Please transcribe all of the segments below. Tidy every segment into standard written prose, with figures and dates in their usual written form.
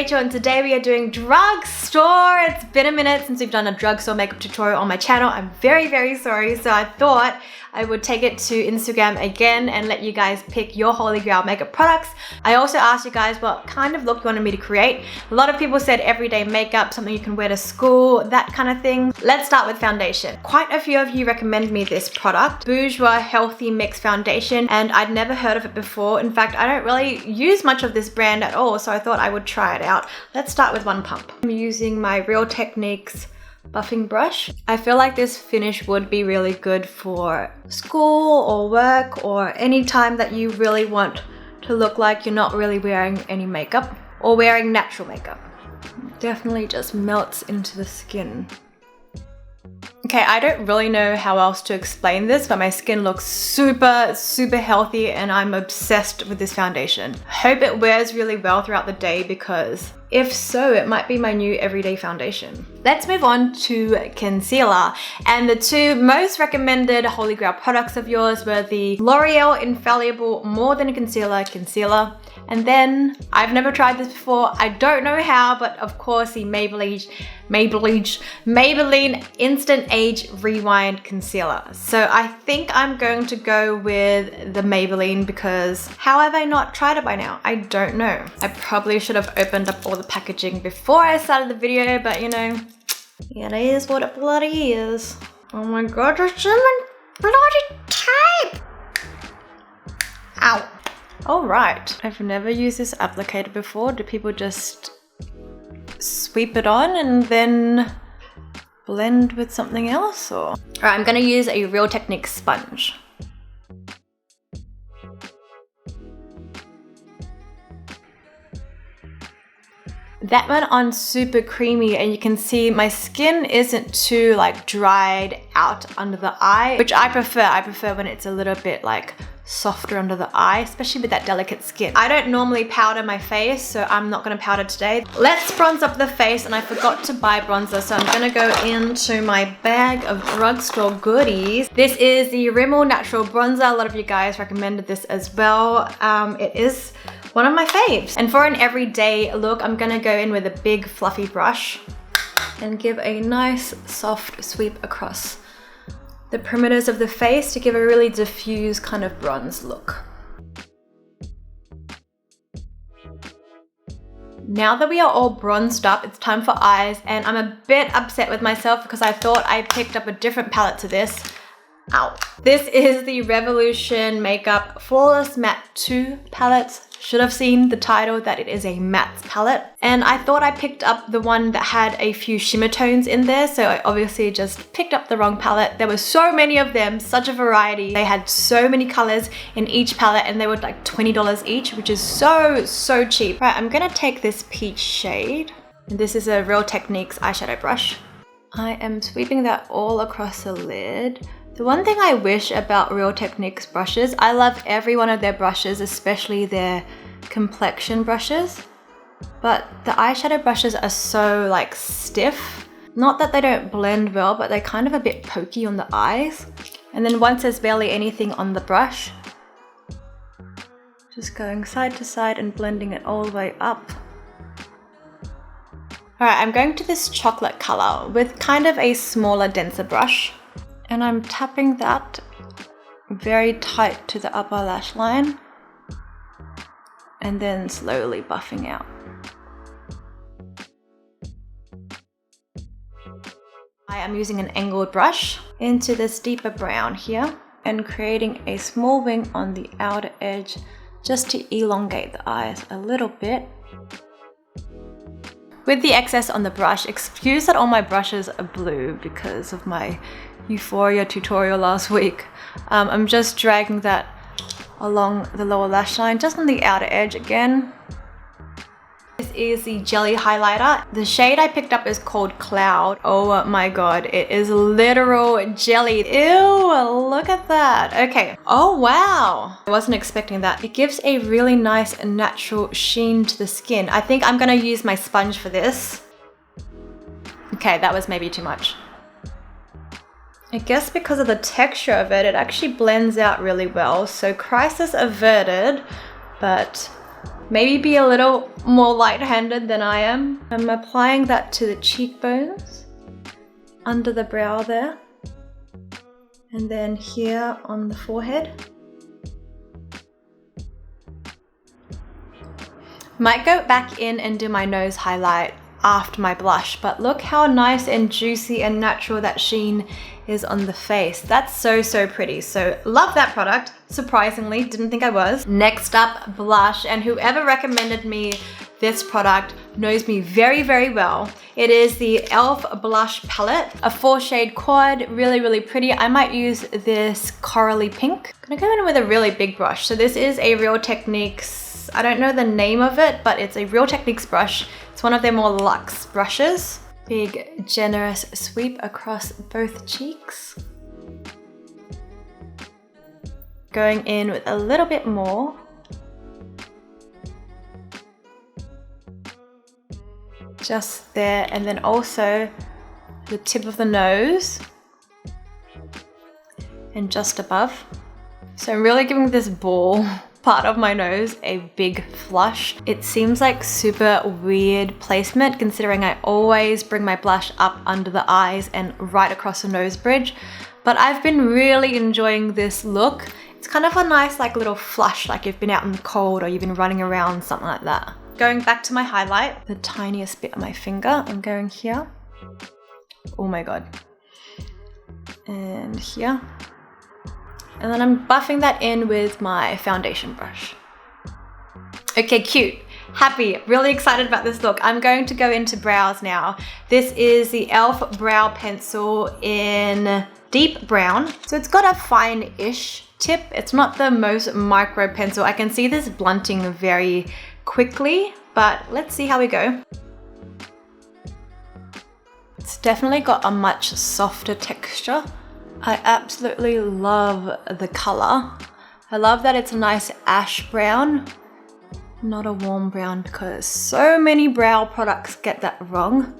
Rachel and today we are doing Drugstore. It's been a minute since we've done a Drugstore makeup tutorial on my channel. I'm very sorry, so I thought I would take it to Instagram again and let you guys pick your holy grail makeup products. I also asked you guys what kind of look you wanted me to create. A lot of people said everyday makeup, something you can wear to school, that kind of thing. Let's start with foundation. Quite a few of you recommended me this product, Bourjois Healthy Mix Foundation, and I'd never heard of it before. In fact, I don't really use much of this brand at all, so I thought I would try it out. Let's start with one pump. I'm using my Real Techniques buffing brush. I feel like this finish would be really good for school or work or any time that you really want to look like you're not really wearing any makeup or wearing natural makeup. Definitely just melts into the skin. Okay, I don't really know how else to explain this, but my skin looks super healthy and I'm obsessed with this foundation. Hope it wears really well throughout the day because if so, it might be my new everyday foundation. Let's move on to concealer. And the two most recommended holy grail products of yours were the L'Oreal Infallible More Than a Concealer concealer. And then, I've never tried this before, I don't know how, but of course the Maybelline Instant Age Rewind Concealer. So I think I'm going to go with the Maybelline because how have I not tried it by now? I don't know. I probably should have opened up all the packaging before I started the video, but you know, it is what it bloody is. Oh my god, there's so much bloody tape! Ow. Alright, I've never used this applicator before. Do people just sweep it on and then blend with something else or? Alright, I'm gonna use a Real Techniques sponge. That went on super creamy and you can see my skin isn't too like dried out under the eye, which I prefer. I prefer when it's a little bit like softer under the eye, especially with that delicate skin. I don't normally powder my face, so I'm not gonna powder today. Let's bronze up the face, and I forgot to buy bronzer, so I'm gonna go into my bag of Drugstore goodies. This is the Rimmel Natural Bronzer. A lot of you guys recommended this as well. It is one of my faves. And for an everyday look, I'm gonna go in with a big fluffy brush and give a nice soft sweep across the perimeters of the face to give a really diffuse kind of bronze look. Now that we are all bronzed up, it's time for eyes, and I'm a bit upset with myself because I thought I picked up a different palette to this. Ow. This is the Revolution Makeup Flawless Matte 2 palette. Should have seen the title that it is a matte palette. And I thought I picked up the one that had a few shimmer tones in there, so I obviously just picked up the wrong palette. There were so many of them, such a variety. They had so many colors in each palette and they were like $20 each, which is so cheap. Right, I'm gonna take this peach shade. And this is a Real Techniques eyeshadow brush. I am sweeping that all across the lid. The one thing I wish about Real Techniques brushes, I love every one of their brushes, especially their complexion brushes, but the eyeshadow brushes are so like stiff. Not that they don't blend well, but they're kind of a bit pokey on the eyes. And then once there's barely anything on the brush, just going side to side and blending it all the way up. Alright, I'm going to this chocolate color with kind of a smaller, denser brush. And I'm tapping that very tight to the upper lash line and then slowly buffing out. I am using an angled brush into this deeper brown here and creating a small wing on the outer edge just to elongate the eyes a little bit. With the excess on the brush, excuse that all my brushes are blue because of my Euphoria tutorial last week. I'm just dragging that along the lower lash line, just on the outer edge again. This is the Jelly Highlighter. The shade I picked up is called Cloud. Oh my god, it is literal jelly. Ew, look at that. Okay. Oh wow. I wasn't expecting that. It gives a really nice natural sheen to the skin. I think I'm gonna use my sponge for this. Okay, that was maybe too much. I guess because of the texture of it, it actually blends out really well. So crisis averted, but maybe be a little more light-handed than I am. I'm applying that to the cheekbones, under the brow there, and then here on the forehead. Might go back in and do my nose highlight after my blush, but look how nice and juicy and natural that sheen is on the face. That's so, so pretty. So love that product. Surprisingly, didn't think I was. Next up, blush, and whoever recommended me this product knows me very, very well. It is the e.l.f. blush palette, a 4-shade quad, really, really pretty. I might use this corally pink. I'm gonna go in with a really big brush. So this is a Real Techniques, I don't know the name of it, but it's a Real Techniques brush. It's one of their more luxe brushes. Big, generous sweep across both cheeks. Going in with a little bit more. Just there, and then also the tip of the nose and just above. So I'm really giving this ball part of my nose a big flush. It seems like super weird placement considering I always bring my blush up under the eyes and right across the nose bridge, but I've been really enjoying this look. It's kind of a nice like little flush, like you've been out in the cold or you've been running around, something like that. Going back to my highlight, the tiniest bit of my finger, I'm going here. Oh my god. And here. And then I'm buffing that in with my foundation brush. Okay, cute. Happy, really excited about this look. I'm going to go into brows now. This is the e.l.f. brow pencil in deep brown. So it's got a fine-ish tip. It's not the most micro pencil. I can see this blunting very quickly, but let's see how we go. It's definitely got a much softer texture. I absolutely love the color. I love that it's a nice ash brown, not a warm brown, because so many brow products get that wrong.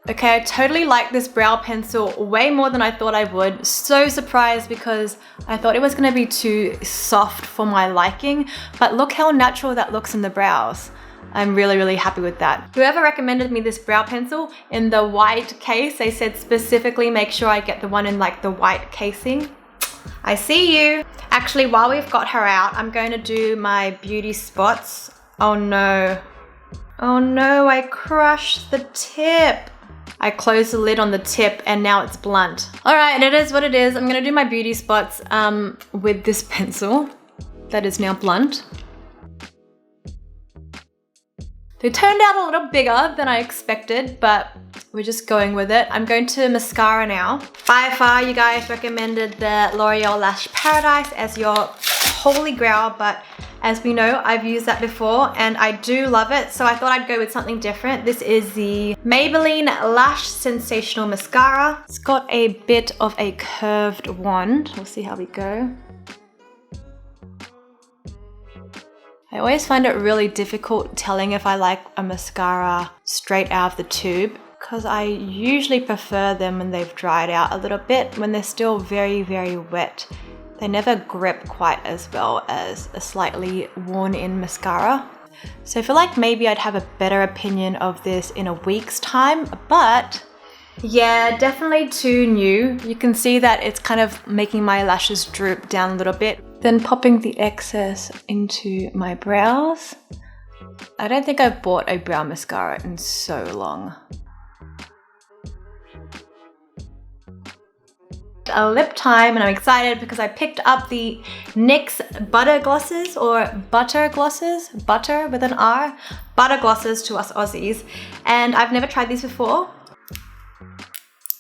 Okay, I totally like this brow pencil way more than I thought I would. So surprised because I thought it was gonna be too soft for my liking, but look how natural that looks in the brows. I'm really, really happy with that. Whoever recommended me this brow pencil in the white case, they said specifically make sure I get the one in like the white casing. I see you. Actually, while we've got her out, I'm going to do my beauty spots. Oh no. Oh no, I crushed the tip. I closed the lid on the tip and now it's blunt. All right, it is what it is. I'm gonna do my beauty spots with this pencil that is now blunt. They turned out a little bigger than I expected, but we're just going with it. I'm going to mascara now. By far, you guys recommended the L'Oreal Lash Paradise as your holy grail, but as we know, I've used that before and I do love it, so I thought I'd go with something different. This is the Maybelline Lash Sensational Mascara. It's got a bit of a curved wand. We'll see how we go. I always find it really difficult telling if I like a mascara straight out of the tube, because I usually prefer them when they've dried out a little bit. When they're still very, very wet, they never grip quite as well as a slightly worn-in mascara. So I feel like maybe I'd have a better opinion of this in a week's time, but yeah, definitely too new. You can see that it's kind of making my lashes droop down a little bit. Then popping the excess into my brows. I don't think I've bought a brow mascara in so long. A lip time, and I'm excited because I picked up the NYX Butter Glosses, or Butter Glosses, butter with an R, Butter Glosses to us Aussies, and I've never tried these before.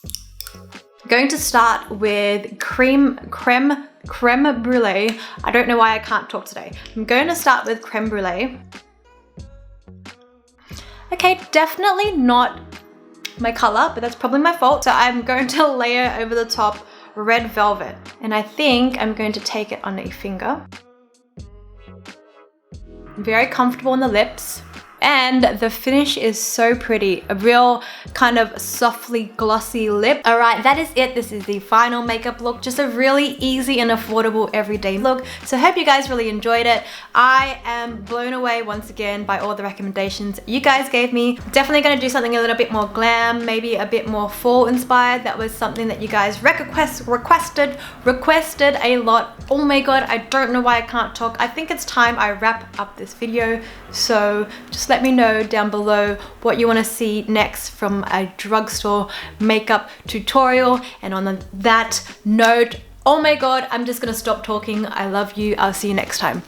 I'm going to start with Crème Brulee. I don't know why I can't talk today. I'm going to start with Crème Brulee. Okay, definitely not my color, but that's probably my fault. So I'm going to layer over the top Red Velvet, and I think I'm going to take it on a finger. I'm very comfortable on the lips. And the finish is so pretty, a real kind of softly glossy lip. All right, that is it. This is the final makeup look, just a really easy and affordable everyday look. So I hope you guys really enjoyed it. I am blown away once again by all the recommendations you guys gave me. Definitely gonna do something a little bit more glam, maybe a bit more fall inspired. That was something that you guys requested a lot. Oh my god, I don't know why I can't talk. I think it's time I wrap up this video. So just let me know down below what you want to see next from a drugstore makeup tutorial. And on that note, oh my god, I'm just gonna stop talking. I love you. I'll see you next time.